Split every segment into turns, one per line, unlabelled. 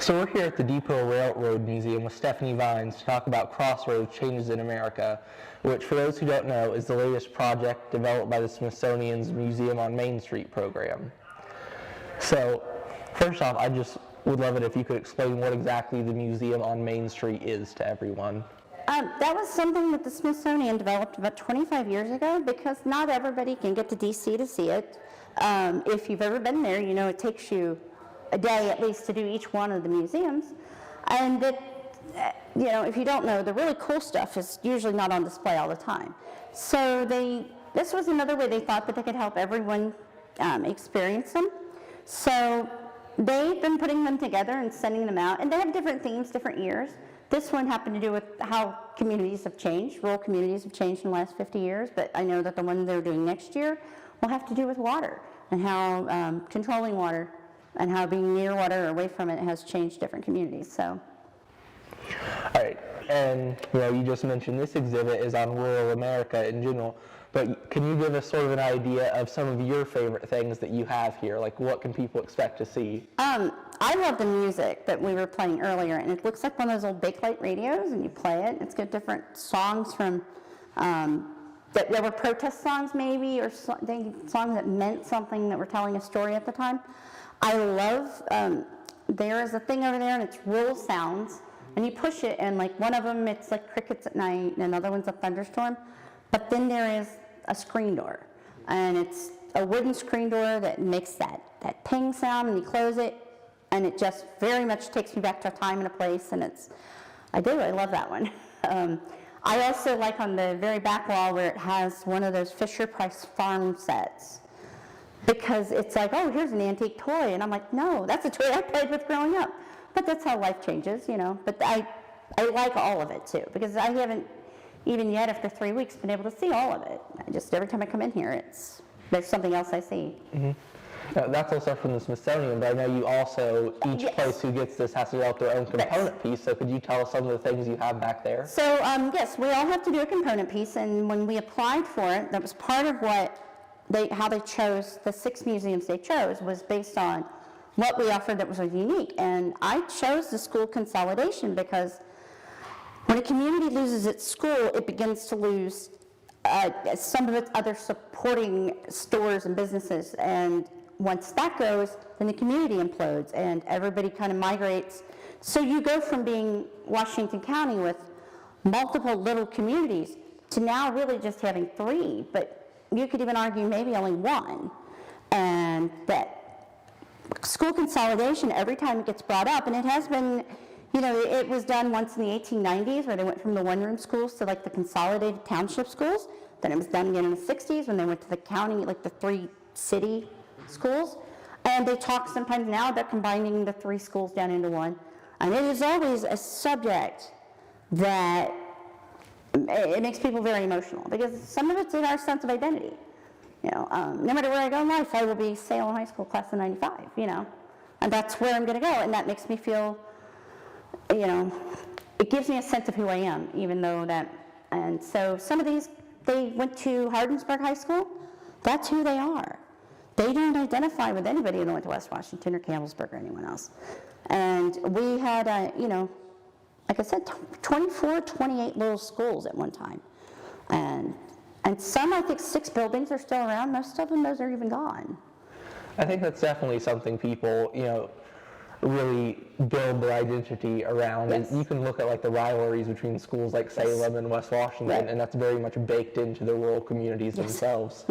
So we're here at the Depot Railroad Museum with Stephanie Vines to talk about Crossroads Changes in America, which, for those who don't know, is the latest project developed by the Smithsonian's Museum on Main Street program. So, first off, I just would love it if you could explain what exactly the Museum on Main Street is to everyone.
That was something that the Smithsonian developed about 25 years ago because not everybody can get to DC to see it. If you've ever been there, you know it takes you a day at least to do each one of the museums. And if you don't know, the really cool stuff is usually not on display all the time. So this was another way they thought that they could help everyone experience them. So they've been putting them together and sending them out, and they have different themes, different years. This one happened to do with how communities have changed. Rural communities have changed in the last 50 years, but I know that the one they're doing next year will have to do with water and how controlling water and how being near water or away from it has changed different communities. So.
All right, and you just mentioned this exhibit is on rural America in general, but can you give us sort of an idea of some of your favorite things that you have here? Like, what can people expect to see?
I love the music that we were playing earlier, and it looks like one of those old Bakelite radios, and you play it. It's got different songs from that were protest songs maybe, or songs that meant something, that were telling a story at the time. I love, there is a thing over there, and it's rural sounds, and you push it, and like one of them, it's like crickets at night, and another one's a thunderstorm. But then there is a screen door, and it's a wooden screen door that makes that ping sound, and you close it, and it just very much takes me back to a time and a place, and I love that one. I also like on the very back wall where it has one of those Fisher-Price farm sets, because it's like, oh, here's an antique toy, and I'm like, no, that's a toy I played with growing up. But that's how life changes, But I like all of it too, because I haven't even yet after 3 weeks been able to see all of it. Every time I come in here, there's something else I see. Mm-hmm.
Now, that's also from the Smithsonian, but I know you also, each place who gets this has to develop their own component piece, so could you tell us some of the things you have back there?
So, yes, we all have to do a component piece, and when we applied for it, that was part of how they chose, the 6 museums they chose was based on what we offered that was unique. And I chose the school consolidation because when a community loses its school, it begins to lose some of its other supporting stores and businesses. And once that goes, then the community implodes and everybody kind of migrates. So you go from being Washington County with multiple little communities to now really just having 3, but you could even argue maybe only 1. And that school consolidation, every time it gets brought up, and it has been, it was done once in the 1890s where they went from the one-room schools to like the consolidated township schools. Then it was done again in the 60s when they went to the county, like the 3 city schools. And they talk sometimes now about combining the 3 schools down into 1. And it is always a subject that it makes people very emotional because some of it's in our sense of identity. No matter where I go in life, I will be Salem High School class of 95, and that's where I'm going to go, and that makes me feel, it gives me a sense of who I am, even though and so some of these, they went to Hardensburg High School, that's who they are. They don't identify with anybody that went to West Washington or Campbellsburg or anyone else. And we had, like I said, 24, 28 little schools at one time. And some, I think 6 buildings are still around. Most of them, those are even gone.
I think that's definitely something people, really build their identity around.
Yes.
And you can look at like the rivalries between schools like Salem and West Washington,
right.
And that's very much baked into the rural communities themselves.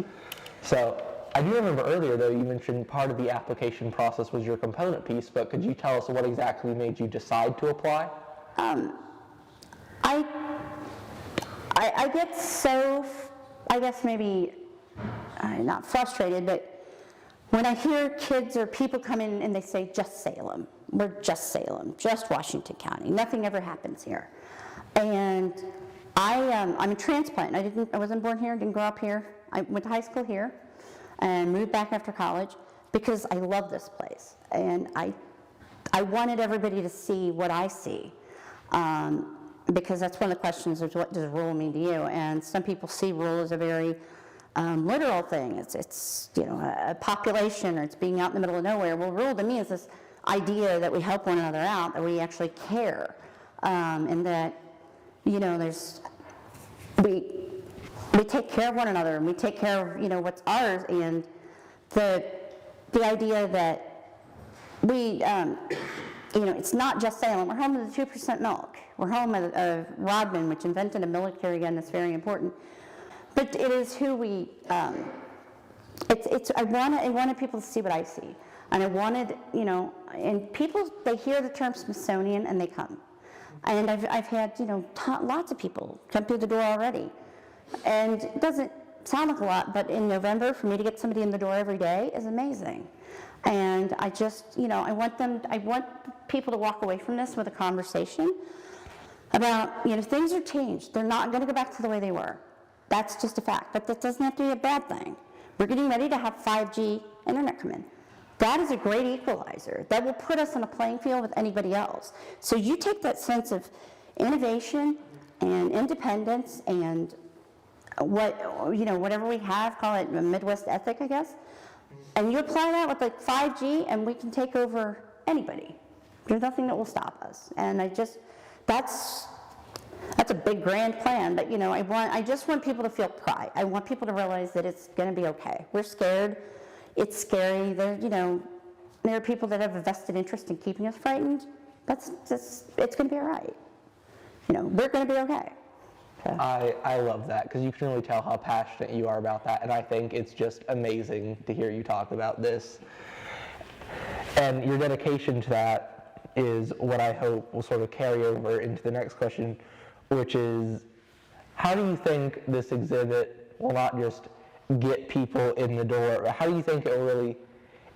So I do remember earlier, though, you mentioned part of the application process was your component piece, but could you tell us what exactly made you decide to apply?
I get so, I guess maybe not frustrated, but when I hear kids or people come in and they say, just Salem, we're just Salem, just Washington County, nothing ever happens here. And I'm a transplant. I wasn't born here, didn't grow up here. I went to high school here and moved back after college because I love this place. And I wanted everybody to see what I see. Because that's one of the questions is what does rural mean to you? And some people see rural as a very literal thing. It's a population, or it's being out in the middle of nowhere. Well, rural to me is this idea that we help one another out, that we actually care, and that, you know, we take care of one another, and we take care of, you know, what's ours, and the idea that we, you know, it's not just Salem. We're home of the 2% milk. We're home of Rodman, which invented a military gun that's very important. But it is who we, I wanted people to see what I see. And I wanted, you know, and people, they hear the term Smithsonian and they come. And I've had, you know, lots of people come through the door already. And it doesn't sound like a lot, but in November, for me to get somebody in the door every day is amazing. And I just, you know, I want people to walk away from this with a conversation about, you know, things are changed. They're not going to go back to the way they were. That's just a fact. But that doesn't have to be a bad thing. We're getting ready to have 5G internet come in. That is a great equalizer. That will put us on a playing field with anybody else. So you take that sense of innovation and independence and what, you know, whatever we have, call it a Midwest ethic, I guess, and you apply that with like 5G and we can take over anybody. There's nothing that will stop us. And that's a big grand plan, but you know, I just want people to feel pride. I want people to realize that it's going to be okay. We're scared. It's scary. There are people that have a vested interest in keeping us frightened. It's going to be all right. You know, we're going to be okay. So.
I love that, because you can really tell how passionate you are about that, and I think it's just amazing to hear you talk about this. And your dedication to that is what I hope will sort of carry over into the next question, which is, how do you think this exhibit will not just get people in the door, but how do you think it will really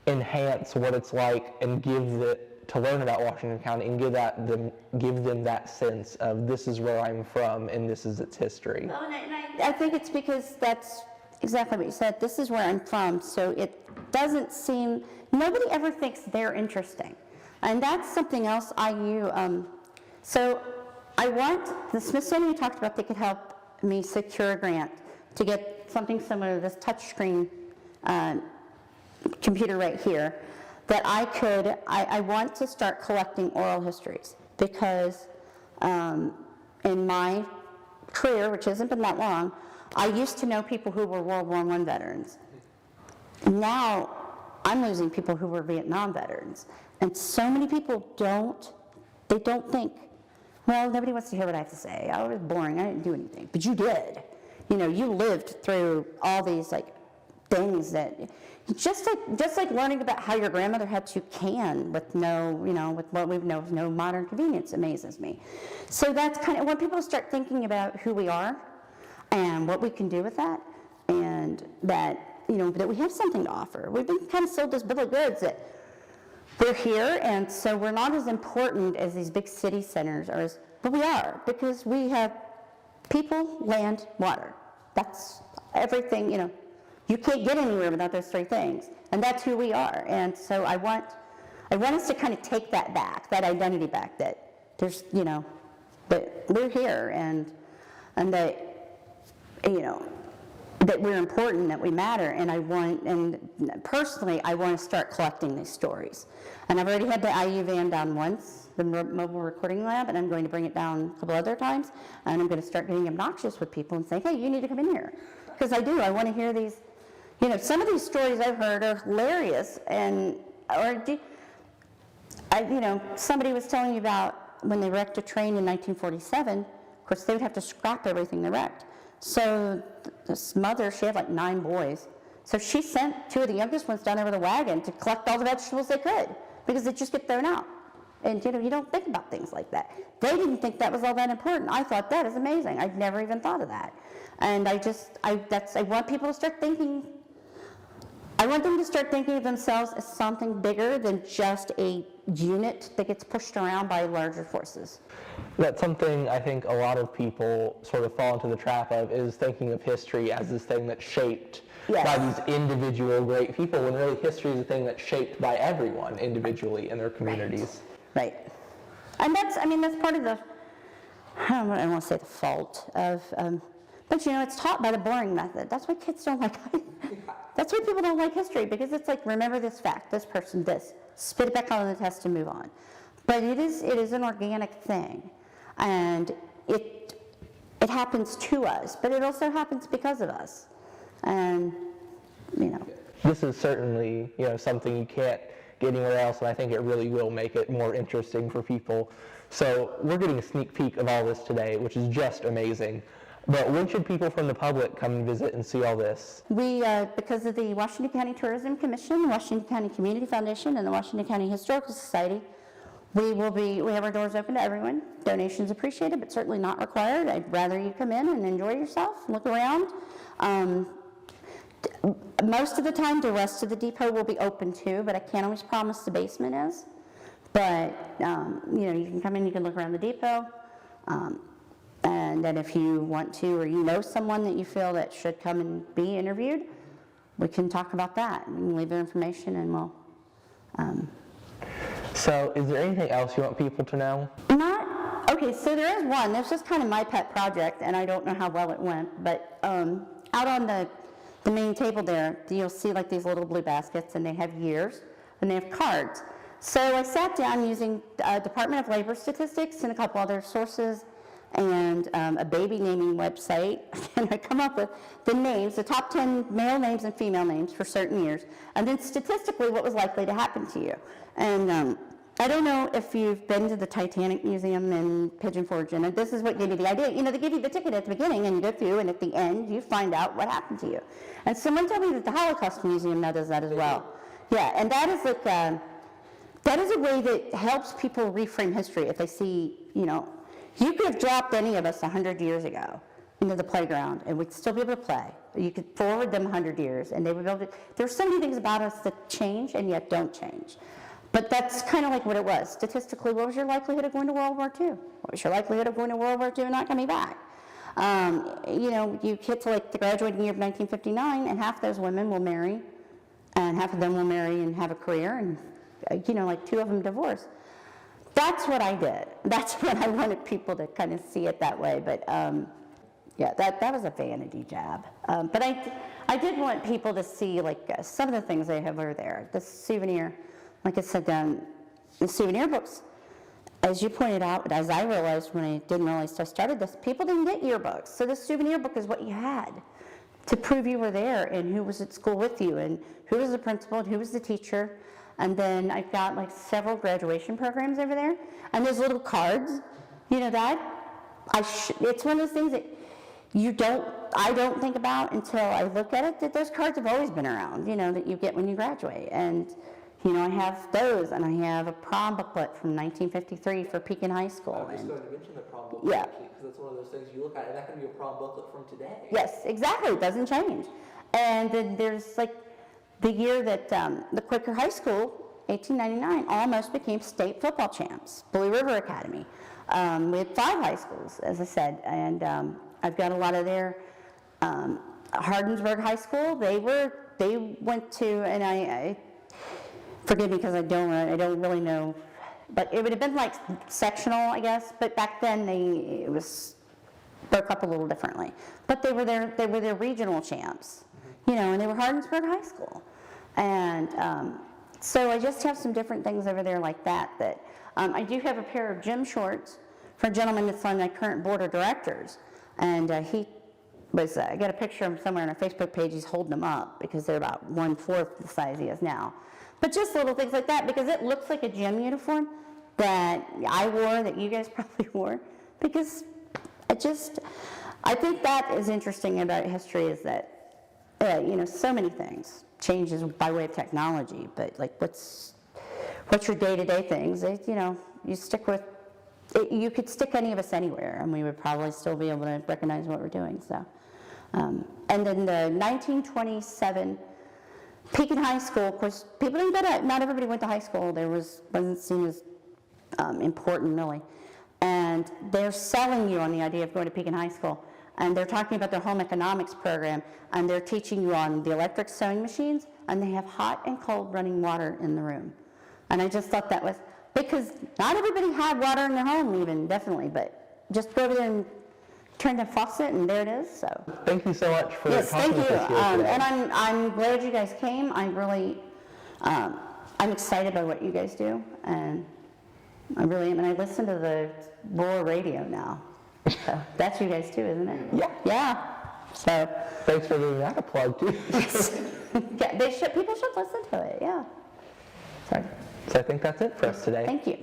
enhance what it's like and to learn about Washington County and give them that sense of, this is where I'm from and this is its history?
Well, and I think it's because that's exactly what you said. This is where I'm from, so it doesn't seem, nobody ever thinks they're interesting. And that's something else so I want, the Smithsonian talked about they could help me secure a grant to get something similar to this touchscreen computer right here, that I want to start collecting oral histories, because in my career, which hasn't been that long, I used to know people who were World War I veterans. Now I'm losing people who were Vietnam veterans. And so many people don't think, well, nobody wants to hear what I have to say. I was boring, I didn't do anything. But you did. You know, you lived through all these like things that, just like learning about how your grandmother had to can with with what we know with no modern convenience amazes me. So that's kind of, when people start thinking about who we are and what we can do with that, and that, you know, that we have something to offer. We've been kind of sold this bill of goods that we're here, and so we're not as important as these big city centers are, but we are, because we have people, land, water. That's everything, you know. You can't get anywhere without those three things, and that's who we are. And so I want us to kind of take that back, that identity back, that there's, you know, that we're here, and that, you know, that we're important, that we matter. And personally, I want to start collecting these stories. And I've already had the IU van down once, the mobile recording lab, and I'm going to bring it down a couple other times, and I'm going to start getting obnoxious with people and say, hey, you need to come in here. Because I want to hear these, you know, some of these stories I've heard are hilarious, somebody was telling you about when they wrecked a train in 1947, of course they would have to scrap everything they wrecked. So this mother, she had like 9 boys, so she sent 2 of the youngest ones down there with a wagon to collect all the vegetables they could, because they'd just get thrown out. And you know, you don't think about things like that. They didn't think that was all that important. I thought that is amazing. I'd never even thought of that. And I want people to start thinking, I want them to start thinking of themselves as something bigger than just a unit that gets pushed around by larger forces.
That's something I think a lot of people sort of fall into the trap of, is thinking of history as this thing that's shaped by these individual great people, when really history is a thing that's shaped by everyone individually in their communities.
Right. And that's part of the, I don't want to say the fault of, but you know, it's taught by the boring method. That's why kids don't like it. That's why people don't like history, because it's like, remember this fact, this person, this, spit it back on the test and move on. But it is an organic thing, and it happens to us, but it also happens because of us. And,
This is certainly, something you can't get anywhere else, and I think it really will make it more interesting for people. So we're getting a sneak peek of all this today, which is just amazing. But when should people from the public come and visit and see all this?
We, because of the Washington County Tourism Commission, the Washington County Community Foundation, and the Washington County Historical Society, we have our doors open to everyone. Donations appreciated, but certainly not required. I'd rather you come in and enjoy yourself, look around. Most of the time, the rest of the depot will be open too, but I can't always promise the basement is. But, you can come in, you can look around the depot. And then if you want to, or you know someone that you feel that should come and be interviewed, we can talk about that. You can leave their information and we'll...
So is there anything else you want people to know?
Okay, so there is one. This is kind of my pet project, and I don't know how well it went, but out on the main table there, you'll see like these little blue baskets, and they have years, and they have cards. So I sat down using Department of Labor statistics and a couple other sources, and a baby naming website, and I come up with the names, the top 10 male names and female names for certain years, and then statistically what was likely to happen to you. And I don't know if you've been to the Titanic Museum in Pigeon Forge, and this is what gave me the idea. They give you the ticket at the beginning, and you go through, and at the end, you find out what happened to you. And someone told me that the Holocaust Museum now does that as well. Yeah, and that is like, that is a way that helps people reframe history. If they see, you could have dropped any of us 100 years ago into the playground, and we'd still be able to play. You could forward them 100 years, and they would be able to. There's so many things about us that change and yet don't change. But that's kind of like what it was. Statistically, what was your likelihood of going to World War II? What was your likelihood of going to World War II and not coming back? You get to like the graduating year of 1959, and half those women will marry, and half of them will marry and have a career, and like 2 of them divorce. That's what I did. That's what I wanted people to kind of see it that way. But that was a vanity jab. But I did want people to see like some of the things they have over there. The souvenir, like I said, the souvenir books. As you pointed out, as I realized when I didn't realize I started this, people didn't get yearbooks. So the souvenir book is what you had to prove you were there and who was at school with you and who was the principal and who was the teacher. And then I've got like several graduation programs over there. And there's little cards, it's one of those things that I don't think about until I look at it, that those cards have always been around, that you get when you graduate. And, I have those, and I have a prom booklet from 1953 for Pekin High School.
I was going to mention the prom booklet, actually, because that's one of those things you look at, and that can be a prom booklet from today.
Yes, exactly. It doesn't change. And then there's like the year that the Quaker High School, 1899, almost became state football champs, Blue River Academy. We had 5 high schools, as I said, and I've got a lot of their Hardensburg High School. They went to, and I forgive me because I don't really know, but it would have been like sectional, I guess. But back then it was broke up a little differently. But they were their regional champs, and they were Hardensburg High School, and so I just have some different things over there like that. I do have a pair of gym shorts for a gentleman that's on my current board of directors, and he was. I got a picture of him somewhere on our Facebook page. He's holding them up because they're about 1/4 the size he is now. But just little things like that, because it looks like a gym uniform that I wore, that you guys probably wore, because I think that is interesting about history is that, so many things changes by way of technology, but like what's your day-to-day things, you stick with, you could stick any of us anywhere, and we would probably still be able to recognize what we're doing, so. And then the 1927 Pekin High School, of course, not everybody went to high school. Wasn't seen as important, really. And they're selling you on the idea of going to Pekin High School. And they're talking about their home economics program, and they're teaching you on the electric sewing machines, and they have hot and cold running water in the room. And I just thought that was, because not everybody had water in their home even, definitely, but just go over there and turned the faucet, and there it is, so.
Thank you so much for
Yes,
talking
thank
with
you.
us here today.
And I'm glad you guys came. I really, I'm excited by what you guys do, and I really am. And I listen to the rural radio now. So that's you guys too, isn't it?
Yeah.
Yeah. So.
Thanks for giving that a plug too.
Yeah, people should listen to it, yeah. So,
So I think that's it for us today.
thank you.